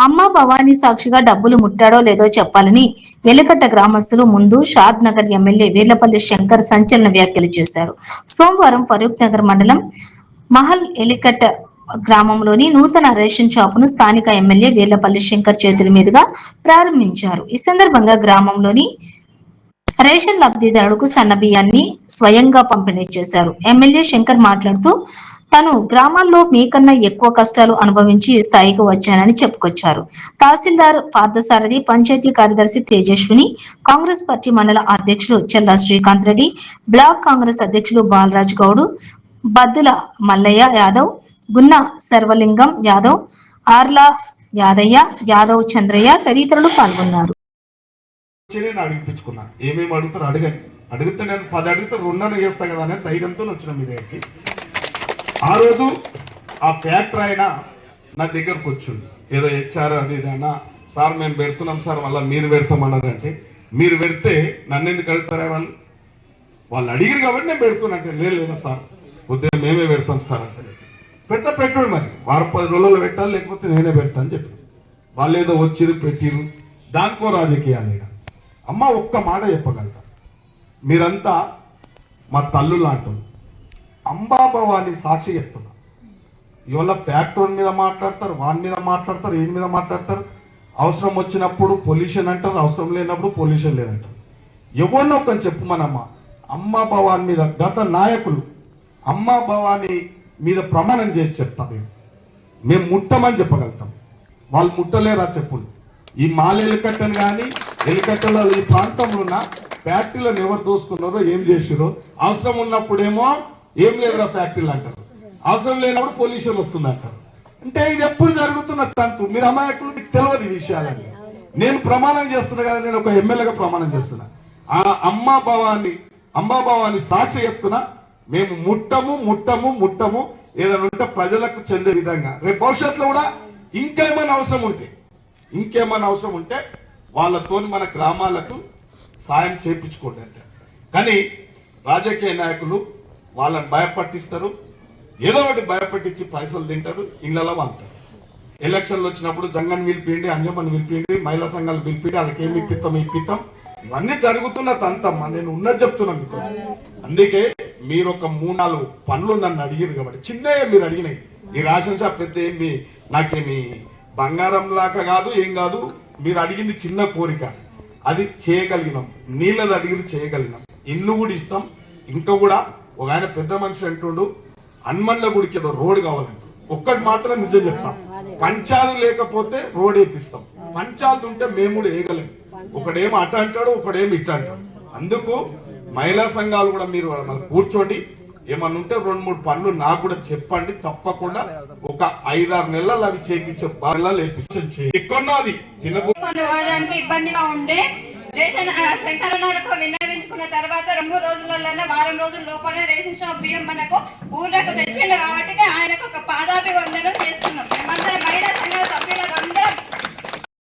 అమ్మ భవానీ సాక్షిగా డబ్బులు ముట్టాడో లేదో చెప్పాలని ఎలికట్ట గ్రామస్తులు ముందు షాద్ నగర్ ఎమ్మెల్యే వీర్లపల్లి శంకర్ సంచలన వ్యాఖ్యలు చేశారు. సోమవారం ఫరూక్ నగర్ మండలం మహల్ ఎలికట్ట గ్రామంలోని నూతన రేషన్ షాపును స్థానిక ఎమ్మెల్యే వీర్లపల్లి శంకర్ చేతుల మీదుగా ప్రారంభించారు. ఈ సందర్భంగా గ్రామంలోని రేషన్ లబ్ధిదారులకు సన్న బియ్యాన్ని స్వయంగా పంపిణీ చేశారు. ఎమ్మెల్యే శంకర్ మాట్లాడుతూ తను గ్రామాల్లో మీకన్నా ఎక్కువ కష్టాలు అనుభవించి ఈ స్థాయికి వచ్చానని చెప్పుకొచ్చారు. తహసీల్దార్ పార్థసారథి, పంచాయతీ కార్యదర్శి తేజస్విని, కాంగ్రెస్ పార్టీ మండల అధ్యక్షులు చెల్లా శ్రీకాంత్ రెడ్డి, బ్లాక్ కాంగ్రెస్ అధ్యక్షులు బాలరాజ్ గౌడ్, బద్దుల మల్లయ్య యాదవ్, గున్న సర్వలింగం యాదవ్, ఆర్లా యాదయ్య యాదవ్, చంద్రయ్య తదితరులు పాల్గొన్నారు. అడిగిపించుకున్నా ఏమేమి అడుగుతారు అడగని అడిగితే నేను 10 అడిగితే 2 చేస్తా కదా అని ధైర్యంతో వచ్చిన మీ దగ్గరికి. ఆ రోజు ఆ ఫ్యాక్టరీ అయినా నా దగ్గరకు వచ్చింది, ఏదో హెచ్ఆర్ అది ఇదన్నా, సార్ మేము పెడుతున్నాం సార్ మళ్ళీ మీరు పెడతామన్నారంటే, మీరు పెడితే నన్ను ఎందుకు అడుగుతారా వాళ్ళు అడిగిరు కాబట్టి నేను పెడుతున్నట్టే. లేదు సార్ వద్దే మేమే పెడతాం సార్ అంటే, పెడతా పెట్టండి మరి వారం 10 రోజుల్లో పెట్టాలి, లేకపోతే నేనే పెడతా అని చెప్పి వాళ్ళు ఏదో వచ్చిరు పెట్టిరు, దానికో రాజకీయాలు. అమ్మ ఒక్క మాట చెప్పగలుగుతా, మీరంతా మా తల్లు లాంటి అంబా భవాని సాక్షి చెప్తున్నా. ఇవాళ ఫ్యాక్టరీ మీద మాట్లాడతారు, వాని మీద మాట్లాడతారు, ఈయన మీద మాట్లాడతారు. అవసరం వచ్చినప్పుడు పొల్యూషన్ అంటారు, అవసరం లేనప్పుడు పొల్యూషన్ లేదంటారు. ఎవరినో ఒకని చెప్పమనమ్మా. అమ్మా భవాని మీద గత నాయకులు అమ్మా భవాని మీద ప్రమాణం చేసి చెప్తాం, మేము ముట్టమని చెప్పగలుగుతాం. వాళ్ళు ముట్టలేరా చెప్పుండి. ఈ మాల ఎలికట్టను కానీ ఎలికట్టలో ఈ ప్రాంతంలో ఉన్న ఫ్యాక్టరీలను ఎవరు దోసుకున్నారో ఏం చేసారో, అవసరం ఉన్నప్పుడేమో ఏం లేదురా ఫ్యాక్టరీలు అంటారు, అవసరం లేనప్పుడు పొల్యూషన్ వస్తుంది అంటారు. అంటే ఇది ఎప్పుడు జరుగుతున్న తంతు. మీరు అమాయకులు, మీకు తెలియదు ఈ విషయాలని. నేను ప్రమాణం చేస్తున్నా కదా, నేను ఒక ఎమ్మెల్యేగా ప్రమాణం చేస్తున్నా. ఆ అంబా భవాని సాక్షి చెప్తున్నా, మేము ముట్టము ఏదైనా ఉంటే ప్రజలకు చెందే విధంగా రేపు భవిష్యత్తులో కూడా ఇంకేమైనా అవసరం ఉంటే వాళ్ళతో మన గ్రామాలకు సాయం చేయించుకోండి అంటే. కానీ రాజకీయ నాయకులు వాళ్ళని భయపట్టిస్తారు, ఏదో ఒకటి భయపట్టించి పైసలు తింటారు, ఇళ్లలో వంటారు. ఎలక్షన్లు వచ్చినప్పుడు జంగన్ పిలిపిండి, అంజమ్మని పిలిపిండి, మహిళా సంఘాలు పిలిపిండి, వాళ్ళకి ఏమి ఇప్పిస్తాం ఇవన్నీ జరుగుతున్న తంతమ్మ. నేను ఉన్నది చెప్తున్నాను మీకు. అందుకే మీరు ఒక 3-4 పనులు నన్ను అడిగారు కాబట్టి చిన్నగా మీరు అడిగినాయి. ఈ రేషన్ షాప్ పెద్ద ఏమి నాకేమి బంగారం లాగా కాదు, ఏం కాదు. మీరు అడిగింది చిన్న కోరిక, అది చేయగలిగినాం. నీళ్ళది అడిగిన చేయగలిగినాం. ఇల్లు కూడా ఇస్తాం. ఇంకా కూడా ఒక ఆయన పెద్ద మనిషి అంటుండు, హనుమన్ల గుడికి ఏదో రోడ్ కావాలంట. ఒక్కటి మాత్రం నిజం చెప్తాం, పంచాయతీ లేకపోతే రోడ్ వేపిస్తాం. పంచాయతీ ఉంటే మేము కూడా వేయగలేము. ఒకడేమో అట అంటాడు, ఒకడేమో ఇట అంటాడు. అందుకు మహిళా సంఘాలు కూడా మీరు కూర్చోండి, ఏమన్నా ఉంటే 2-3 పనులు నాకు కూడా చెప్పండి. తప్పకుండా ఒక 5-6 నెలలు అవి చేయించే బాగా ఎక్కడో అది తినడానికి ఇబ్బందిగా ఉండే రేషన్ శంకరన్నకు విన్నవించుకున్న తర్వాత 2 రోజులలోనే, వారం రోజుల లోపలే రేషన్ షాప్ బియ్యం మనకు ఊర్లకు తెచ్చిండు. కాబట్టి ఆయనకు ఒక పాదాభివందనం చేస్తున్నాం. మేమందరం మహిళా సంఘాల